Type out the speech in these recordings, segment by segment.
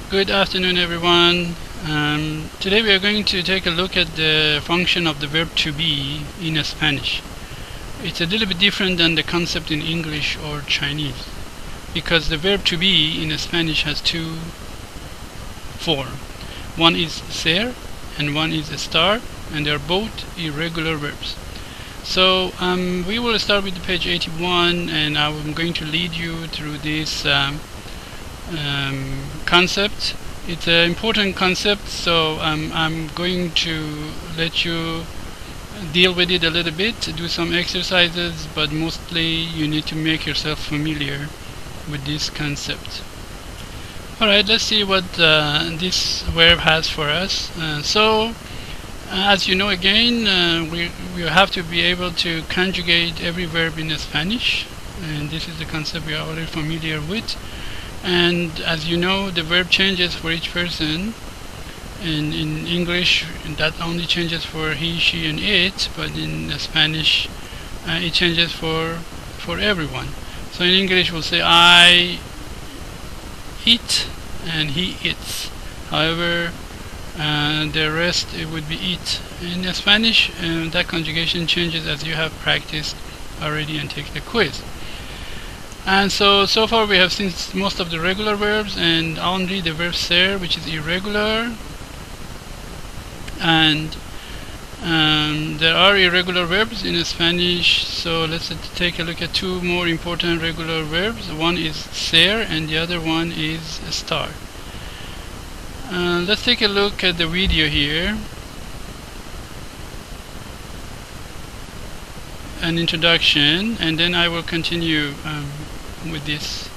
Good afternoon, everyone. Today we are going to take a look at the function of the verb to be in Spanish. It's a little bit different than the concept in English or Chinese, because the verb to be in Spanish has two forms. One is ser and one is estar, and they are both irregular verbs. So we will start with page 81, and I'm going to lead you through this concept. It's an important concept, so I'm going to let you deal with it a little bit, do some exercises, but mostly you need to make yourself familiar with this concept. Alright, let's see what this verb has for us. As you know, again, we have to be able to conjugate every verb in Spanish, and this is the concept we are already familiar with. And as you know, the verb changes for each person. And in English, that only changes for he, she, and it, but in Spanish, it changes for everyone. So in English, we'll say I eat and he eats. However, the rest, it would be eat. In Spanish, that conjugation changes as you have practiced already and take the quiz. And so far we have seen most of the regular verbs and only the verb ser, which is irregular. And there are irregular verbs in Spanish, so let's take a look at two more important regular verbs. One is ser and the other one is estar. Let's take a look at the video here. An introduction, and then I will continue with this.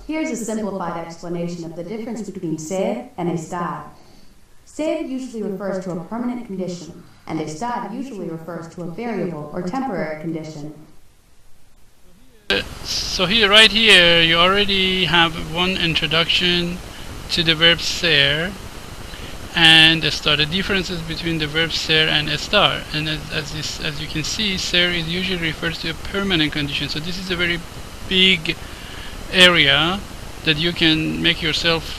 Here's a simplified explanation of the difference between ser and estar. Ser usually refers to a permanent condition, and estar usually refers to a variable or temporary condition. So here, right here, you already have one introduction to the verb ser and estar, the differences between the verb ser and estar. And as you can see, ser is usually refers to a permanent condition. So this is a very big area that you can make yourself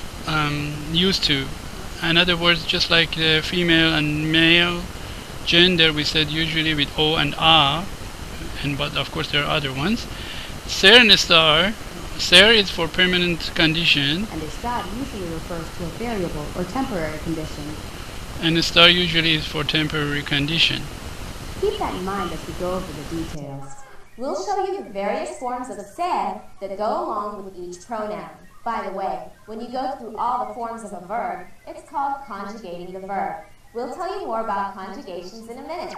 used to. In other words, just like the female and male gender, we said usually with o and a, but of course there are other ones. Ser and estar. Ser is for permanent condition, and estar usually refers to a variable or temporary condition. And estar usually is for temporary condition. Keep that in mind as we go over the details. We'll show you the various forms of ser that go along with each pronoun. By the way, when you go through all the forms of a verb, it's called conjugating the verb. We'll tell you more about conjugations in a minute.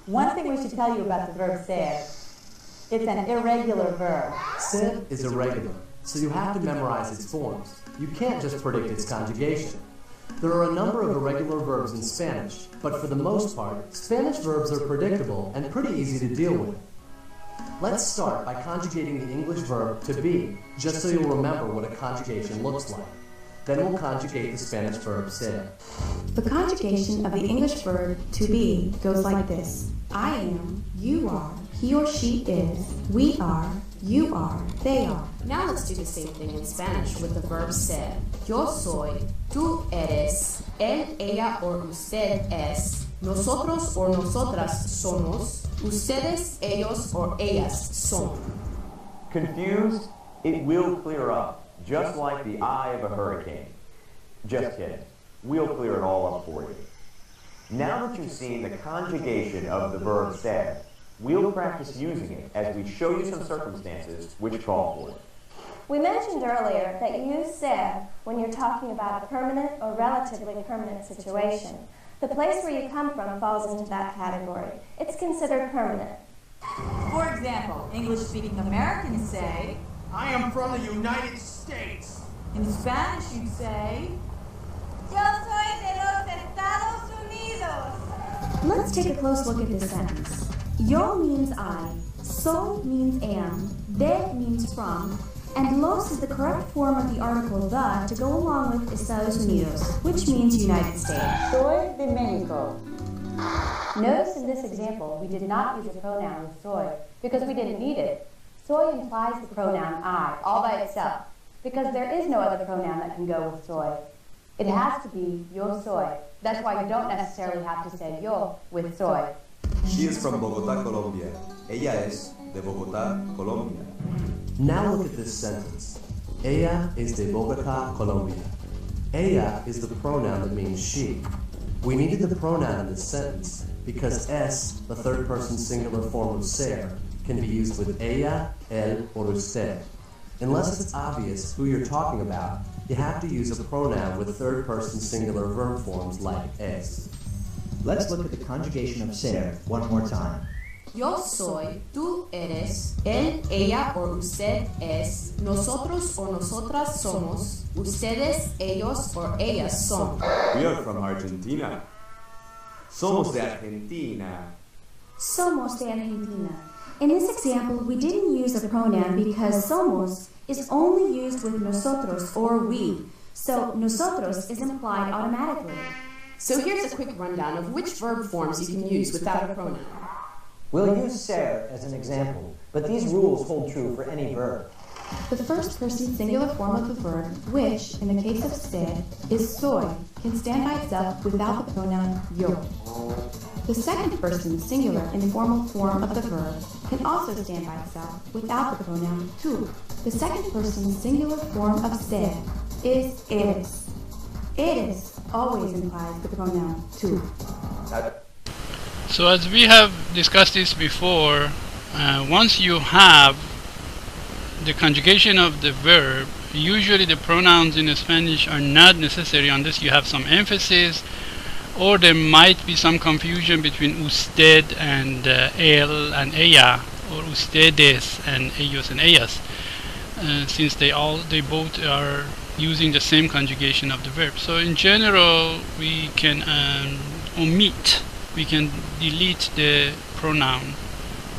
One thing we should tell you about the verb ser. It's an irregular verb. Ser is irregular, so you have to memorize its forms. You can't just predict its conjugation. There are a number of irregular verbs in Spanish, but for the most part, Spanish verbs are predictable and pretty easy to deal with. Let's start by conjugating the English verb to be, just so you'll remember what a conjugation looks like. Then we'll conjugate the Spanish verb ser. The conjugation of the English verb to be goes like this. I am, you are, he or she is, we are, you are, they are. Now let's do the same thing in Spanish with the verb ser. Yo soy, tú eres, él, ella, or usted es, nosotros or nosotras somos, ustedes, ellos, or ellas son. Confused? It will clear up, just like the eye of a hurricane. Just kidding. We'll clear it all up for you. Now that you've seen the conjugation of the verb ser, we'll practice using it as we show you some circumstances which call for it. We mentioned earlier that you use ser when you're talking about a permanent or relatively permanent situation. The place where you come from falls into that category. It's considered permanent. For example, English-speaking Americans say, I am from the United States. in Spanish you'd say, Yo soy de los Estados Unidos. Let's take a close look at this sentence. Yo means I, so means am, de means from, and los is the correct form of the article the to go along with Estados Unidos, which means United States. soy de Mexico. Notice in this example we did not use a pronoun with soy because we didn't need it. Soy implies the pronoun I all by itself because there is no other pronoun that can go with soy. It has to be yo soy. That's why you don't necessarily have to say yo with soy. She is from Bogotá, Colombia. Ella es de Bogotá, Colombia. Now look at this sentence. Ella es de Bogotá, Colombia. Ella is the pronoun that means she. We needed the pronoun in this sentence because es, the third person singular form of ser, can be used with ella, él, or usted. Unless it's obvious who you're talking about, you have to use a pronoun with third person singular verb forms like es. Let's look at the conjugation of ser one more time. Yo soy, tú eres, él, ella o usted es, nosotros o nosotras somos, ustedes, ellos or ellas son. We are from Argentina. Somos de Argentina. Somos de Argentina. In this example, we didn't use a pronoun because somos is only used with nosotros or we, so nosotros is implied automatically. So here's a quick rundown of which verb forms you can use without a pronoun. We'll use ser as an example, but these rules hold true for any verb. The first person singular form of the verb, which, in the case of ser, is soy, can stand by itself without the pronoun yo. The second person singular informal form of the verb can also stand by itself without the pronoun tú. The second person singular form of ser is eres. Eres always implies the pronoun tú. So as we have discussed this before, once you have the conjugation of the verb, usually the pronouns in Spanish are not necessary unless you have some emphasis, or there might be some confusion between usted and él and ella, or ustedes and ellos and ellas, since they both are using the same conjugation of the verb. So in general, we can we can delete the pronoun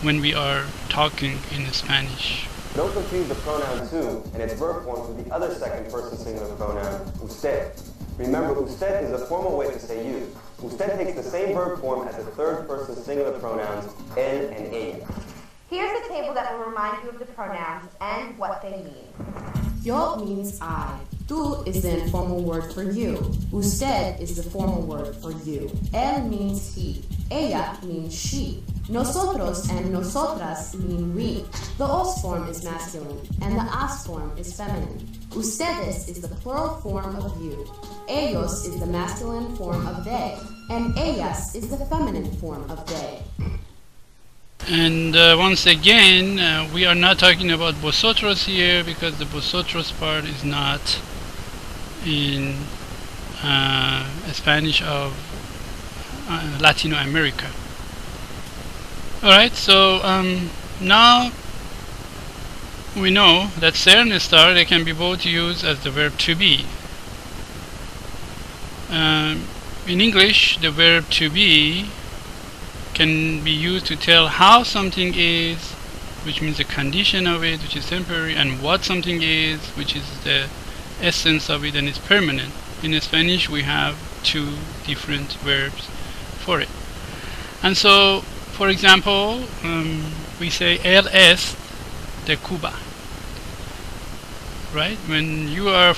when we are talking in Spanish. Don't confuse the pronoun tú and its verb forms with the other second person singular pronoun, usted. Remember, usted is a formal way to say you. Usted takes the same verb form as the third person singular pronouns, él and ella. Here's a table that will remind you of the pronouns and what they mean. Yo means I. Tú is the informal word for you. Usted is the formal word for you. Él means he. Ella means she. Nosotros and nosotras mean we. The os form is masculine, and the as form is feminine. Ustedes is the plural form of you. Ellos is the masculine form of they. And ellas is the feminine form of they. And once again, we are not talking about vosotros here because the vosotros part is not in Spanish of Latino America. Alright, so now we know that ser and estar, they can be both used as the verb to be. In English, the verb to be can be used to tell how something is, which means the condition of it, which is temporary, and what something is, which is the essence of it and is permanent. In Spanish, we have two different verbs for it. And so, for example, we say él es de Cuba. Right? When you are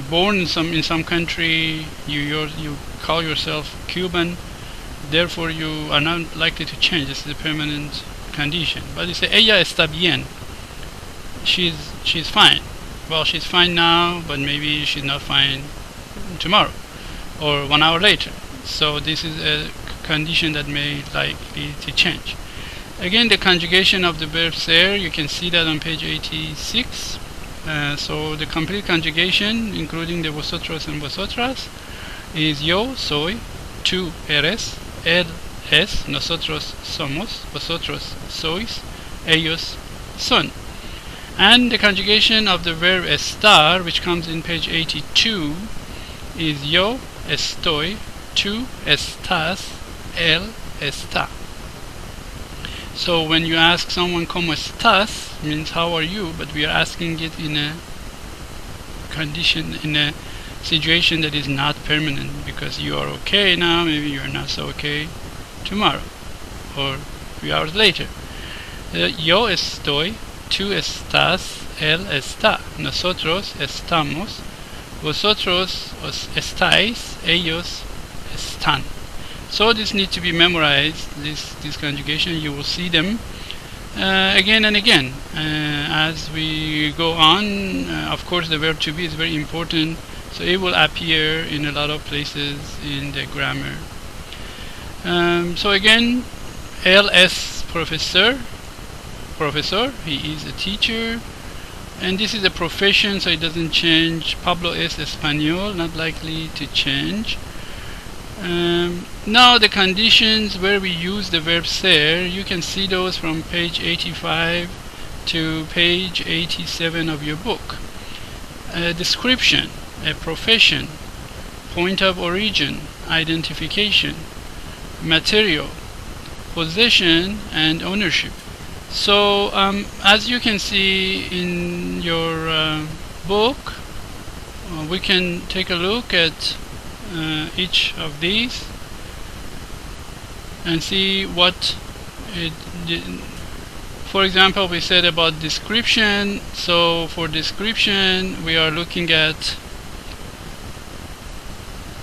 born in some country, you call yourself Cuban. Therefore, you are not likely to change. This is a permanent condition. But you say ella está bien. She's fine. Well, she's fine now, but maybe she's not fine tomorrow or 1 hour later. So this is a condition that may likely to change. Again, the conjugation of the verb ser, you can see that on page 86. So the complete conjugation, including the vosotros and vosotras, is yo soy, tú eres, él es, nosotros somos, vosotros sois, ellos son. And the conjugation of the verb estar, which comes in page 82, is yo estoy, tú estás, él está. So when you ask someone ¿Cómo estás?, means how are you, but we are asking it in a condition, in a situation that is not permanent, because you are okay now, maybe you are not so okay tomorrow or 3 hours later. Yo estoy tú estás, él está. Nosotros estamos. Vosotros estáis, ellos están. So this needs to be memorized, this conjugation. You will see them again and again as we go on. Of course, the verb to be is very important, so it will appear in a lot of places in the grammar. So again, él es profesor, he is a teacher, and this is a profession, so it doesn't change. Pablo es español, not likely to change. Now the conditions where we use the verb ser, you can see those from page 85 to page 87 of your book. A description, a profession, point of origin, identification, material, possession, and ownership. So as you can see in your book, we can take a look at each of these and see what it did. For example, we said about description. So for description, we are looking at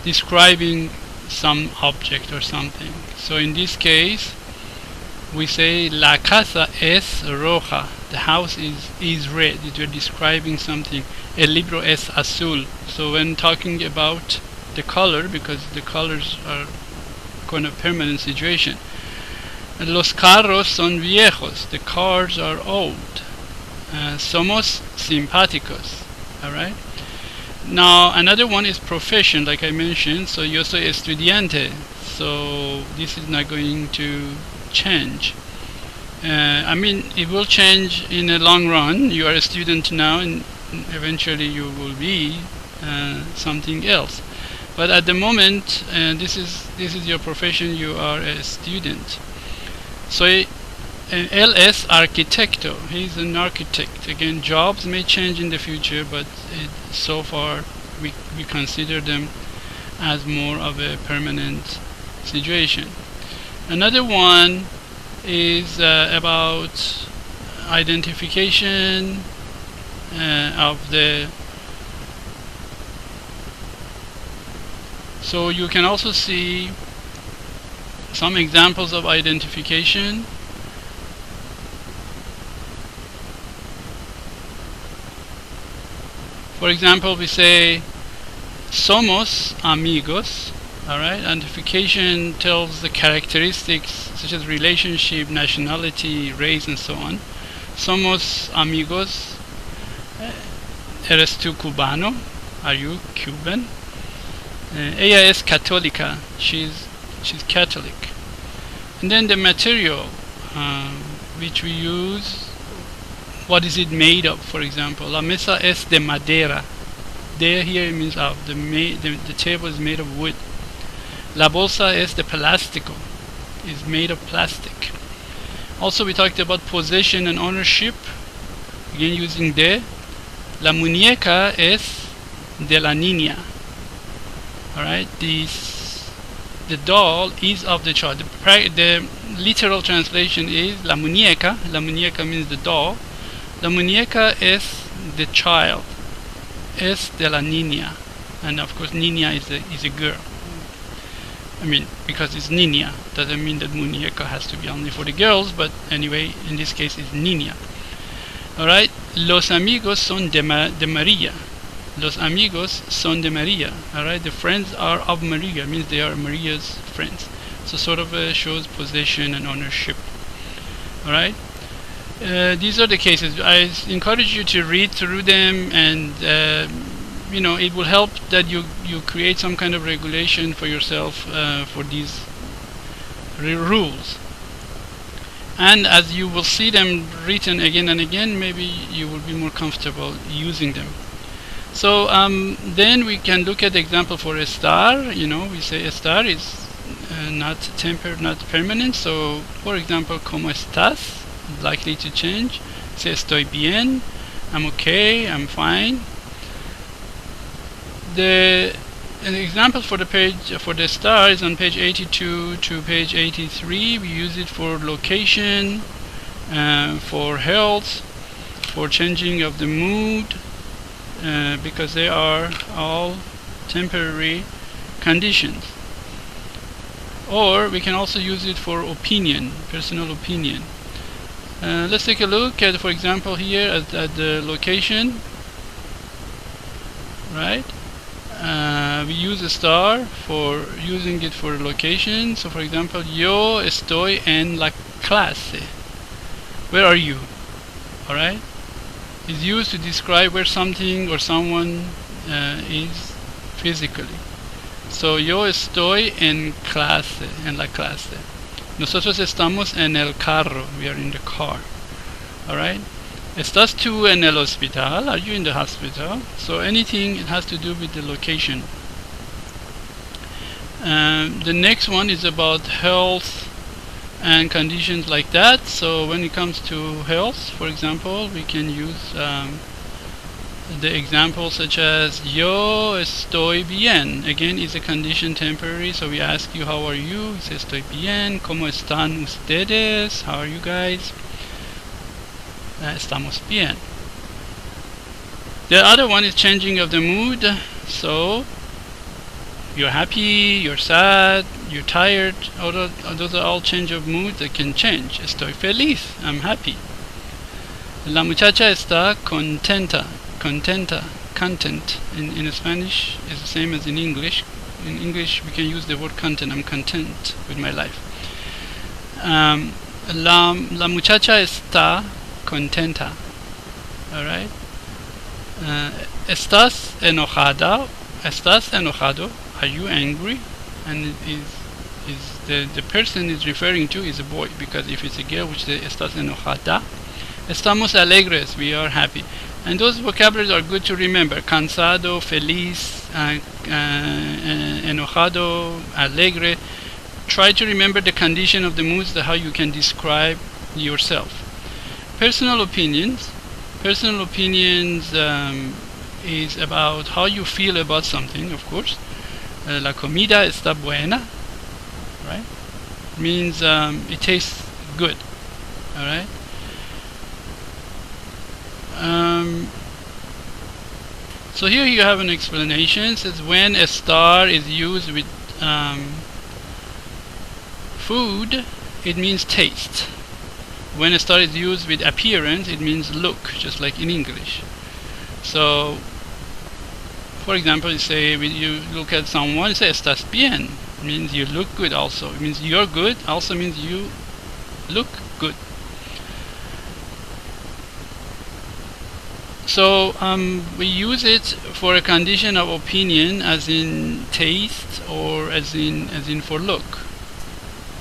describing some object or something. So in this case, we say la casa es roja. The house is red. We're describing something. El libro es azul. So when talking about the color, because the colors are kind of permanent situation. Los carros son viejos. The cars are old. Somos simpáticos. Alright? Now another one is profession, like I mentioned. So yo soy estudiante. So this is not going to change. I mean, it will change in the long run. You are a student now, and eventually you will be something else. But at the moment, this is your profession. You are a student. So él es arquitecto. He's an architect. Again, jobs may change in the future, but so far we consider them as more of a permanent situation. Another one is about identification of the. So you can also see some examples of identification. For example, we say somos amigos. Alright, identification tells the characteristics such as relationship, nationality, race, and so on. Somos amigos. Eres tú cubano? Are you Cuban? Ella es católica. She's Catholic. And then the material which we use. What is it made of? For example, la mesa es de madera. De here means of. The table is made of wood. La bolsa es de plástico, is made of plastic. Also, we talked about possession and ownership, again using de. La muñeca es de la niña. Alright, the doll is of the child. The literal translation is la muñeca. La muñeca means the doll. La muñeca es the child. Es de la niña. And of course, niña is a girl. I mean, because it's niña, doesn't mean that muñeca has to be only for the girls, but anyway, in this case, it's niña. Alright, los amigos son de María. Los amigos son de María. Alright, the friends are of Maria, means they are Maria's friends. So sort of shows possession and ownership. Alright, these are the cases. I encourage you to read through them, and you know, it will help that you create some kind of regulation for yourself for these rules. And as you will see them written again and again, maybe you will be more comfortable using them. So then we can look at the example for estar. You know, we say estar is not tempered, not permanent. So for example, ¿cómo estás? Likely to change. Say estoy bien. I'm okay. I'm fine. An example for the page for the star is on page 82 to page 83. We use it for location, for health, for changing of the mood, because they are all temporary conditions. Or we can also use it for opinion, personal opinion. Let's take a look at, for example, here at the location, right? We use a star for using it for location. So for example, yo estoy en la clase. Where are you? Alright? It's used to describe where something or someone is physically. So yo estoy en clase, en la clase. Nosotros estamos en el carro. We are in the car. Alright? ¿Estás tú en el hospital? Are you in the hospital? So anything it has to do with the location. The next one is about health and conditions like that. So when it comes to health, for example, we can use the examples such as yo estoy bien. Again, it's a condition temporary, so we ask you how are you. You say estoy bien. ¿Cómo están ustedes? How are you guys? Estamos bien. The other one is changing of the mood. So you're happy, you're sad, you're tired. Those are all change of mood that can change. Estoy feliz. I'm happy. La muchacha está contenta. Contenta. Content in Spanish is the same as in English. In English we can use the word content. I'm content with my life. La muchacha está contenta. Alright? Estás enojada. Estás enojado. Are you angry? And the person is referring to is a boy, because if it's a girl, which is estás enojada. Estamos alegres. We are happy. And those vocabularies are good to remember. Cansado, feliz, enojado, alegre. Try to remember the condition of the moods, how you can describe yourself. Personal opinions. Personal opinions is about how you feel about something, of course. La comida está buena, right? Means it tastes good, all right? So here you have an explanation. It says when a star is used with food, it means taste. When a star is used with appearance, it means look, just like in English. So, for example, you say when you look at someone, you say estás bien. It means you look good also. It means you're good, also means you look good. So we use it for a condition of opinion, as in taste, or as in for look.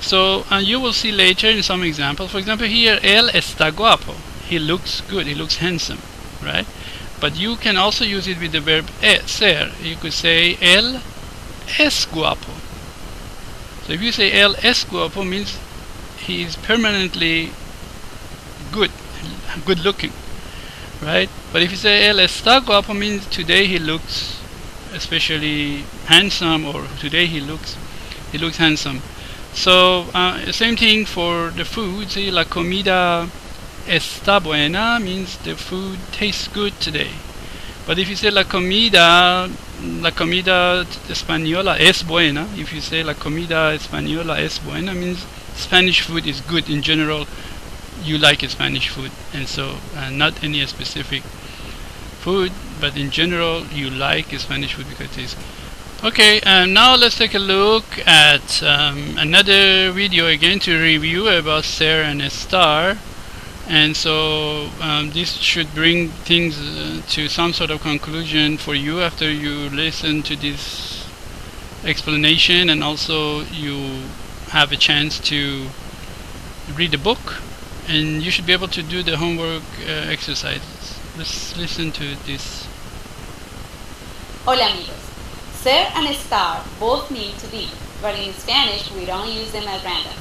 So you will see later in some examples. For example, here, él está guapo. He looks good. He looks handsome, right? But you can also use it with the verb ser. You could say él es guapo. So if you say él es guapo, means he is permanently good looking, right? But if you say él está guapo, means today he looks especially handsome, or today he looks handsome. So same thing for the food. See, la comida está buena means the food tastes good today. But if you say la comida española es buena, if you say la comida española es buena, means Spanish food is good in general. You like Spanish food, and so not any specific food, but in general you like Spanish food because it is. Okay, now let's take a look at another video again to review about SER and ESTAR. And so this should bring things to some sort of conclusion for you after you listen to this explanation, and also you have a chance to read the book, and you should be able to do the homework exercises. Let's listen to this. Hola amigos. SER and ESTAR both mean to be, but in Spanish we don't use them at random.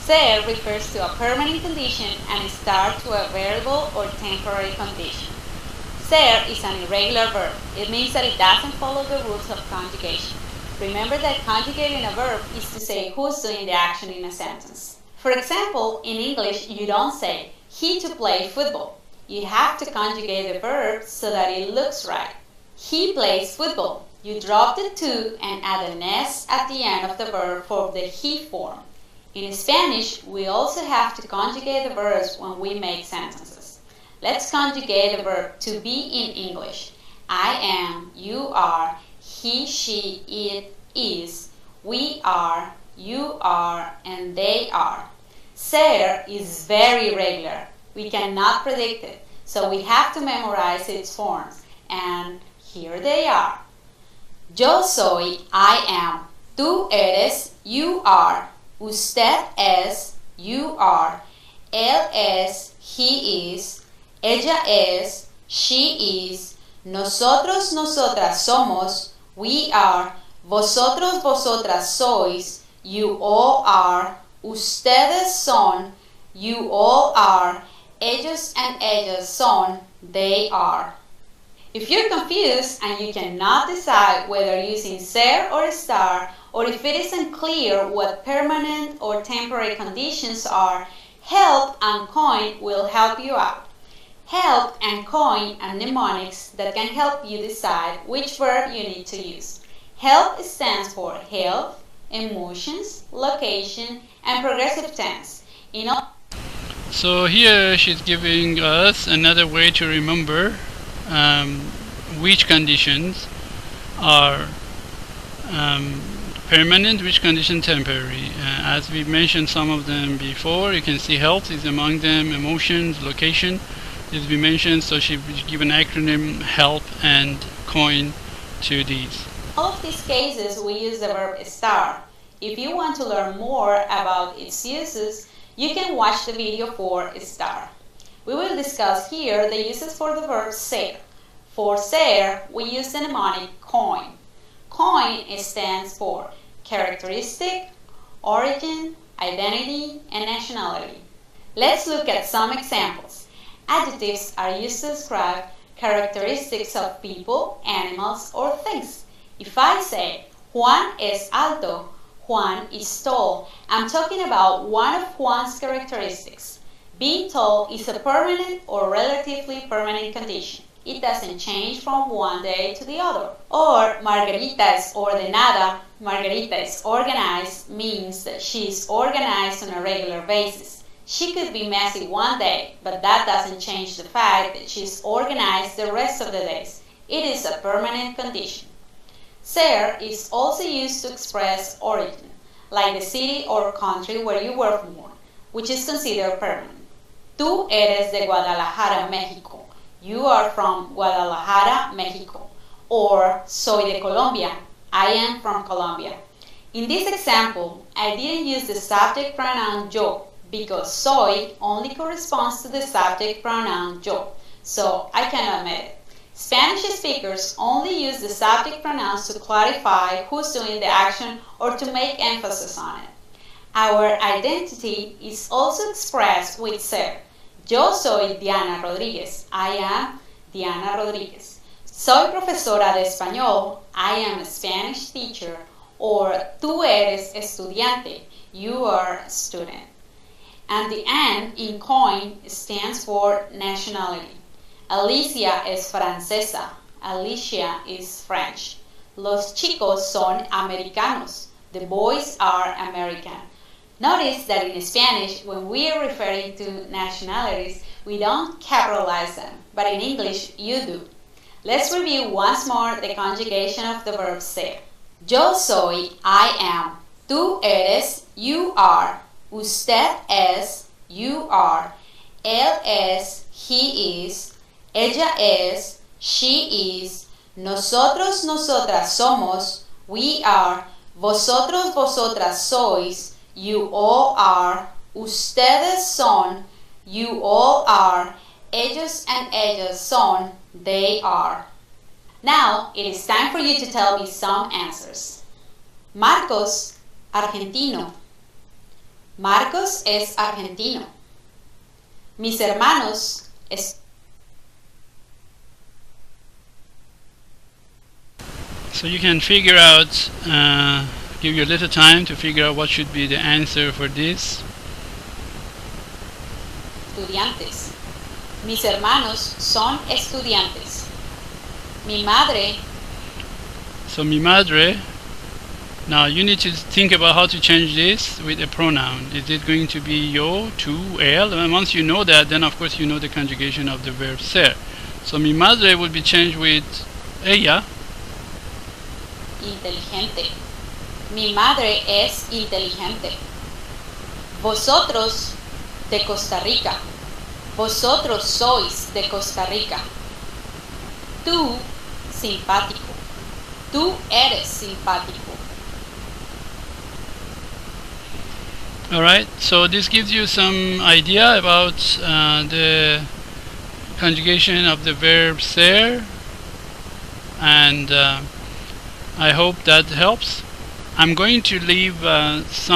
SER refers to a permanent condition and ESTAR to a variable or temporary condition. SER is an irregular verb. It means that it doesn't follow the rules of conjugation. Remember that conjugating a verb is to say who's doing the action in a sentence. For example, in English you don't say he to play football. you have to conjugate the verb so that it looks right. He plays football. You drop the to and add an s at the end of the verb for the he form. In Spanish, we also have to conjugate the verbs when we make sentences. Let's conjugate the verb to be in English. I am, you are, he, she, it is, we are, you are, and they are. Ser is very regular. We cannot predict it, so we have to memorize its forms. And here they are. Yo soy, I am. Tú eres, you are. Usted es, you are. Él es, he is. Ella es, she is. Nosotros, nosotras somos, we are. Vosotros, vosotras sois, you all are. Ustedes son, you all are. Ellos and ellas son, they are. If you're confused and you cannot decide whether using ser or estar, or if it isn't clear what permanent or temporary conditions are, help and coin will help you out. Help and coin are mnemonics that can help you decide which verb you need to use. Help stands for health, emotions, location, and progressive tense. So here she's giving us another way to remember which conditions are permanent, which conditions temporary. As we mentioned some of them before, you can see health is among them, emotions, location is we mentioned, so she give an acronym help and coin to these. All of these cases we use the verb estar. If you want to learn more about its uses, you can watch the video for estar. We will discuss here the uses for the verb ser. For ser, we use the mnemonic coin. Coin stands for characteristic, origin, identity, and nationality. Let's look at some examples. Adjectives are used to describe characteristics of people, animals, or things. If I say, Juan es alto, Juan is tall, I'm talking about one of Juan's characteristics. Being tall is a permanent or relatively permanent condition. It doesn't change from one day to the other. Or Margarita es ordenada, Margarita is organized, means that she is organized on a regular basis. She could be messy one day, but that doesn't change the fact that she's organized the rest of the days. It is a permanent condition. Ser is also used to express origin, like the city or country where you were born, which is considered permanent. Tú eres de Guadalajara, México. You are from Guadalajara, Mexico. Or soy de Colombia. I am from Colombia. In this example, I didn't use the subject pronoun yo because soy only corresponds to the subject pronoun yo, so I cannot omit it. Spanish speakers only use the subject pronouns to clarify who's doing the action or to make emphasis on it. Our identity is also expressed with ser. Yo soy Diana Rodríguez. I am Diana Rodríguez. Soy profesora de español. I am a Spanish teacher. Or tú eres estudiante. You are a student. And the N in coin stands for nationality. Alicia es francesa. Alicia is French. Los chicos son americanos. The boys are American. Notice that in Spanish, when we are referring to nationalities, we don't capitalize them, but in English, you do. Let's review once more the conjugation of the verb ser. Yo soy, I am. Tú eres, you are. Usted es, you are. Él es, he is. Ella es, she is. Nosotros, nosotras somos, we are. Vosotros, vosotras sois, you all are. Ustedes son, you all are. Ellos and ellas son, they are. Now, it is time for you to tell me some answers. Marcos, argentino. Marcos es argentino. Mis hermanos es... So you can figure out, give you a little time to figure out what should be the answer for this. Estudiantes. Mis hermanos son estudiantes. Mi madre. So mi madre. Now you need to think about how to change this with a pronoun. Is it going to be yo, tú, él? And once you know that, then of course you know the conjugation of the verb ser. So mi madre will be changed with ella. Inteligente. Mi madre es inteligente. Vosotros de Costa Rica. Vosotros sois de Costa Rica. Tú, simpático. Tú eres simpático. Alright, so this gives you some idea about the conjugation of the verb ser, and I hope that helps. I'm going to leave these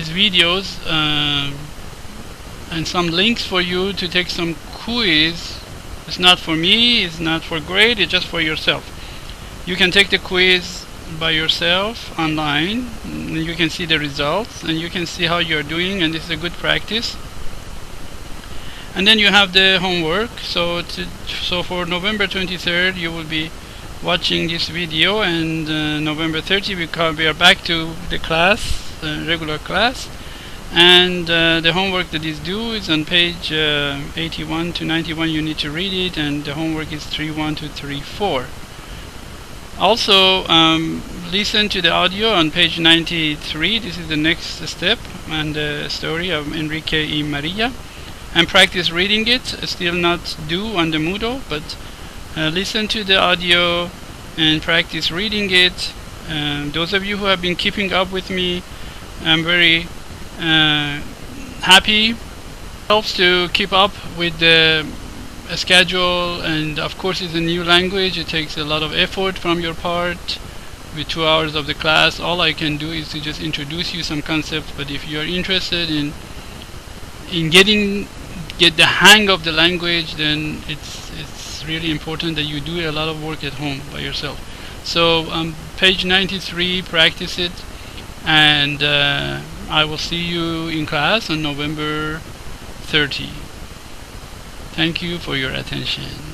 videos and some links for you to take some quiz. It's not for me, it's not for grade, it's just for yourself. You can take the quiz by yourself online, and you can see the results and you can see how you're doing, and this is a good practice. And then you have the homework. So for November 23rd you will be watching this video, and November 30th we are back to the class, regular class, and the homework that is due is on page 81 to 91. You need to read it, and the homework is 31 to 34. Also, listen to the audio on page 93. This is the next step, and the story of Enrique y Maria, and practice reading it. Still not due on the Moodle, but listen to the audio and practice reading it. Those of you who have been keeping up with me, I'm very happy. It helps to keep up with the schedule, and of course it's a new language. It takes a lot of effort from your part. With 2 hours of the class, all I can do is to just introduce you some concepts, but if you're interested in get the hang of the language, then it's really important that you do a lot of work at home by yourself. So page 93, practice it, and I will see you in class on November 30. Thank you for your attention.